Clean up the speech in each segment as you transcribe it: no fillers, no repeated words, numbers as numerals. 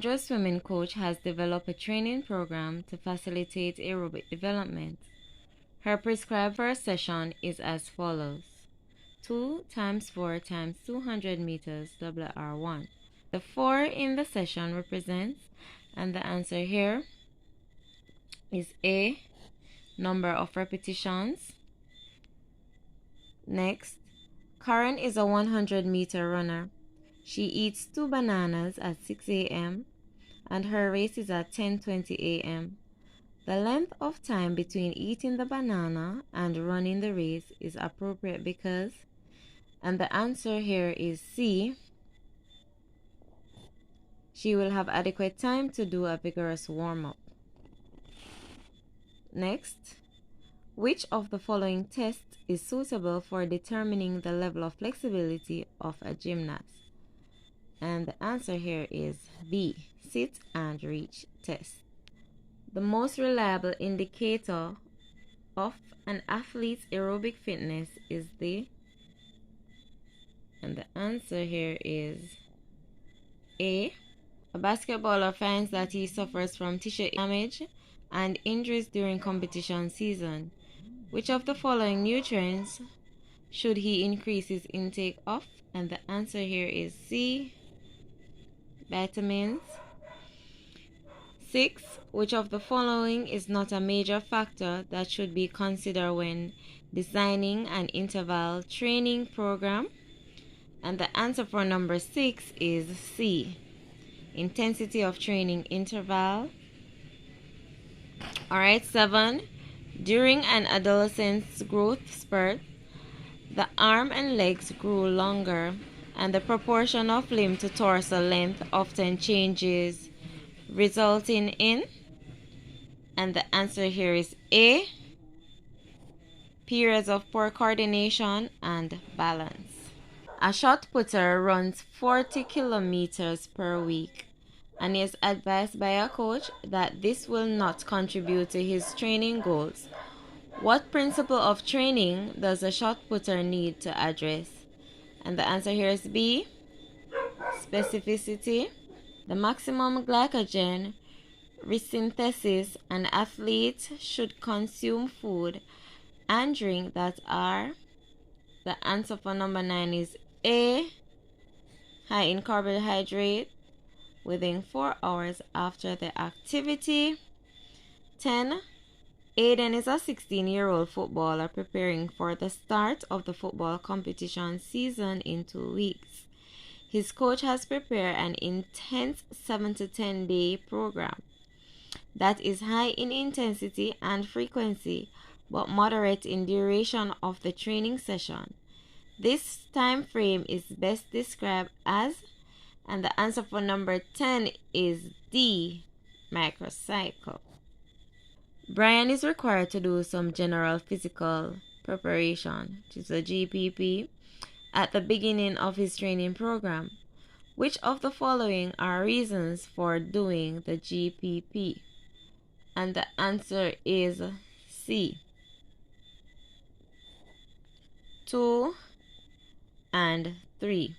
Deidre swimming coach has developed a training program to facilitate aerobic development. Her prescribed first session is as follows: 2 times 4 times 200 meters WR1. The 4 in the session represents, and the answer here is A, number of repetitions. Next, Karen is a 100-meter runner. She eats 2 bananas at 6 a.m. and her race is at 10:20 a.m. The length of time between eating the banana and running the race is appropriate because, and the answer here is C, she will have adequate time to do a vigorous warm-up. Next, which of the following tests is suitable for determining the level of flexibility of a gymnast? And the answer here is B, sit and reach test. The most reliable indicator of an athlete's aerobic fitness is and the answer here is A. A basketballer finds that he suffers from tissue damage and injuries during competition season. Which of the following nutrients should he increase his intake of? And the answer here is C, vitamins. 6. Which of the following is not a major factor that should be considered when designing an interval training program? And the answer for number 6 is C, intensity of training interval. Alright, 7. During an adolescent's growth spurt, the arm and legs grew longer, and the proportion of limb to torso length often changes, resulting in, and the answer here is A, periods of poor coordination and balance. A shot putter runs 40 kilometers per week and is advised by a coach that this will not contribute to his training goals. What principle of training does a shot putter need to address? And the answer here is B, specificity. The maximum glycogen resynthesis, an athlete should consume food and drink that are, the answer for number 9 is A, high in carbohydrate within 4 hours after the activity. 10. Aiden is a 16-year-old footballer preparing for the start of the football competition season in 2 weeks. His coach has prepared an intense 7 to 10 day program that is high in intensity and frequency, but moderate in duration of the training session. This time frame is best described as, and the answer for number 10 is D, microcycle. Brian is required to do some general physical preparation, which is a GPP, at the beginning of his training program. Which of the following are reasons for doing the GPP? And the answer is C, 2 and 3.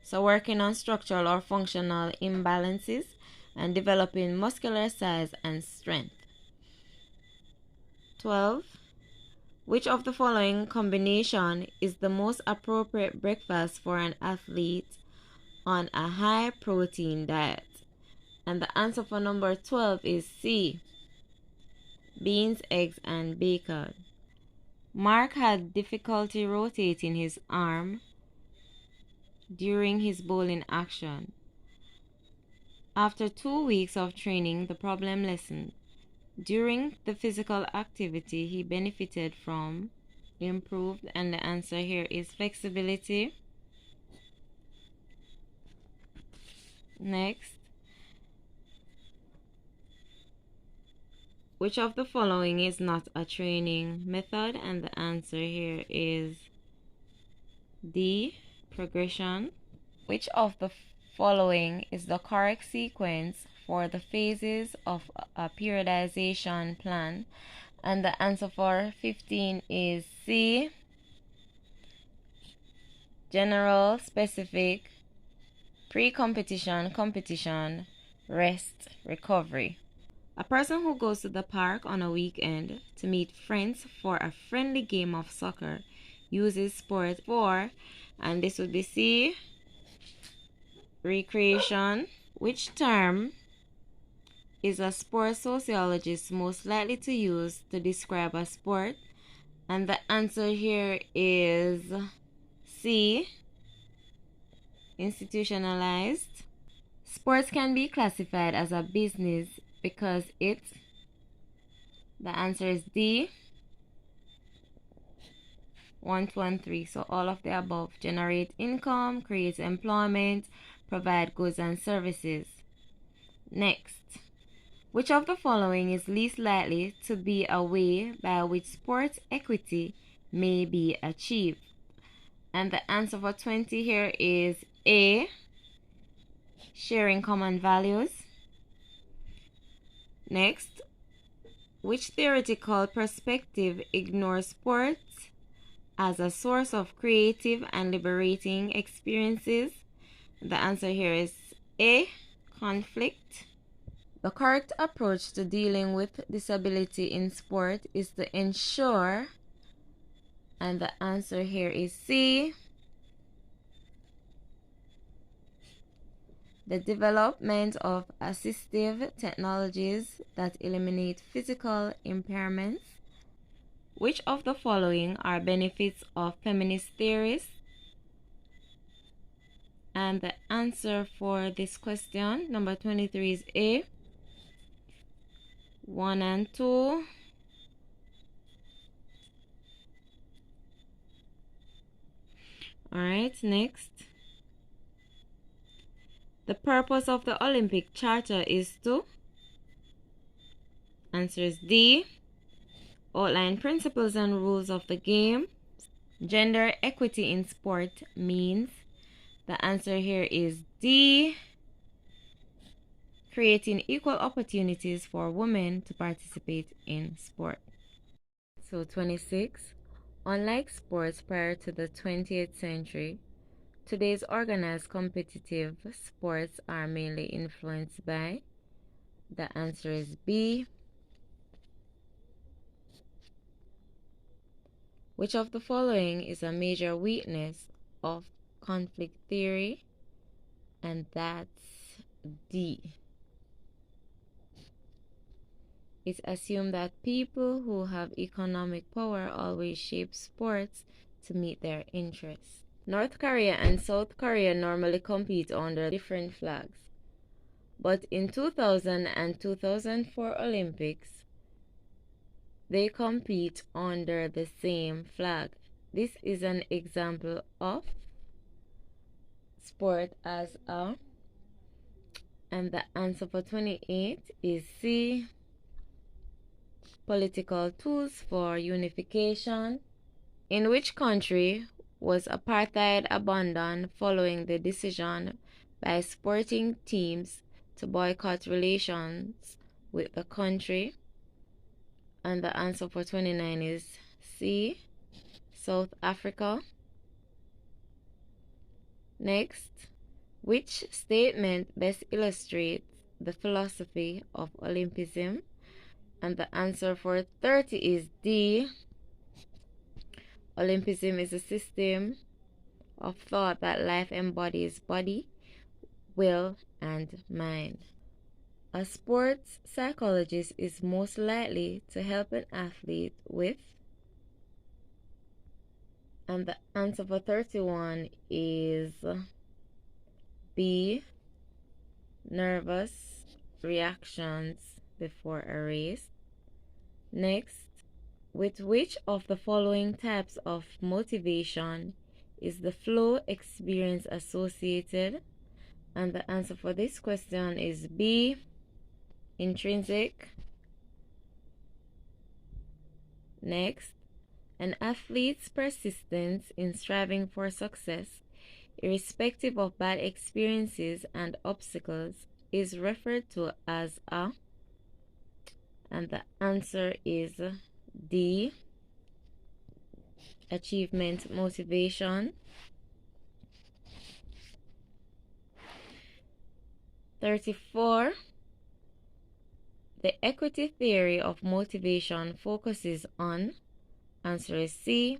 So working on structural or functional imbalances and developing muscular size and strength. 12. Which of the following combination is the most appropriate breakfast for an athlete on a high protein diet? And the answer for number 12 is C, beans, eggs, and bacon. Mark had difficulty rotating his arm during his bowling action. After 2 weeks of training, the problem lessened. During the physical activity, he benefited from improved, and the answer here is flexibility. Next, which of the following is not a training method? And the answer here is D, progression. Which of the following is the correct sequence for the phases of a periodization plan? And the answer for 15 is C, general, specific, pre-competition, competition, rest, recovery. A person who goes to the park on a weekend to meet friends for a friendly game of soccer uses sport for, and this would be C, recreation. Which term is a sports sociologist most likely to use to describe a sport? And the answer here is C, institutionalized. Sports can be classified as a business because the answer is D, 1, 2, and 3. So all of the above: generate income, create employment, provide goods and services. Next, which of the following is least likely to be a way by which sports equity may be achieved? And the answer for 20 here is A, sharing common values. Next, which theoretical perspective ignores sports as a source of creative and liberating experiences? The answer here is A, conflict. The correct approach to dealing with disability in sport is to ensure, and the answer here is C, the development of assistive technologies that eliminate physical impairments. Which of the following are benefits of feminist theories? And the answer for this question, number 23, is A, 1 and 2. Alright, next. The purpose of the Olympic Charter is to, answer is D, outline principles and rules of the game. Gender equity in sport means, the answer here is D, creating equal opportunities for women to participate in sport. So 26, unlike sports prior to the 20th century, today's organized competitive sports are mainly influenced by, the answer is B. Which of the following is a major weakness of conflict theory? And that's D. It's assumed that people who have economic power always shape sports to meet their interests. North Korea and South Korea normally compete under different flags, but in 2000 and 2004 Olympics, they compete under the same flag. This is an example of sport as a, and the answer for 28 is C, political tools for unification. In which country was apartheid abandoned following the decision by sporting teams to boycott relations with the country? And the answer for 29 is C, South Africa. Next, which statement best illustrates the philosophy of Olympism? And the answer for 30 is D, Olympism is a system of thought that life embodies body, will, and mind. A sports psychologist is most likely to help an athlete with, and the answer for 31 is B, nervous reactions before a race. Next, with which of the following types of motivation is the flow experience associated? And the answer for this question is B, intrinsic. Next, an athlete's persistence in striving for success, irrespective of bad experiences and obstacles, is referred to as a, and the answer is D, achievement motivation. 34. The equity theory of motivation focuses on, answer is C,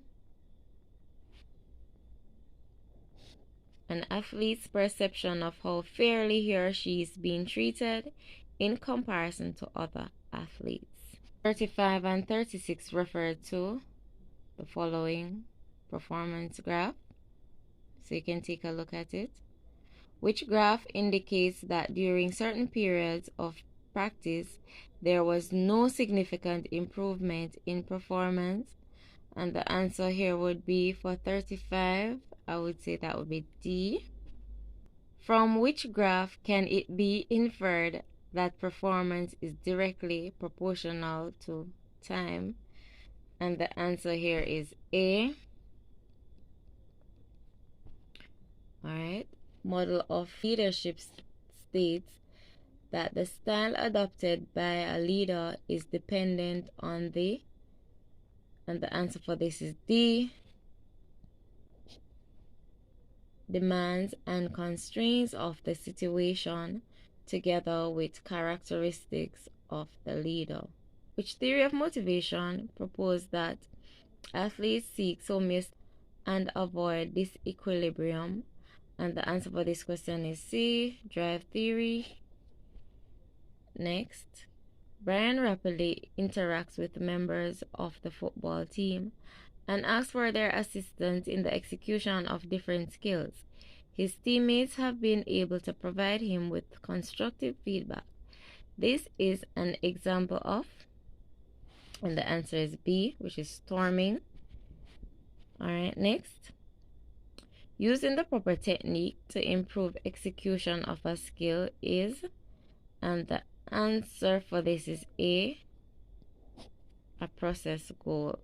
an athlete's perception of how fairly he or she is being treated in comparison to other athletes. 35 and 36 refer to the following performance graph, so you can take a look at it. Which graph indicates that during certain periods of practice there was no significant improvement in performance? And the answer here would be for 35, I would say that would be D. From which graph can it be inferred that performance is directly proportional to time? And the answer here is A. Alright. Model of leadership states that the style adopted by a leader is dependent on the, and the answer for this is D, demands and constraints of the situation together with characteristics of the leader. Which theory of motivation proposed that athletes seek homeostasis and avoid disequilibrium? And the answer for this question is C, drive theory. Next, Brian rapidly interacts with members of the football team and asks for their assistance in the execution of different skills. His teammates have been able to provide him with constructive feedback. This is an example of, and the answer is B, which is storming. Alright, next. Using the proper technique to improve execution of a skill is, and the answer for this is A, a process goal.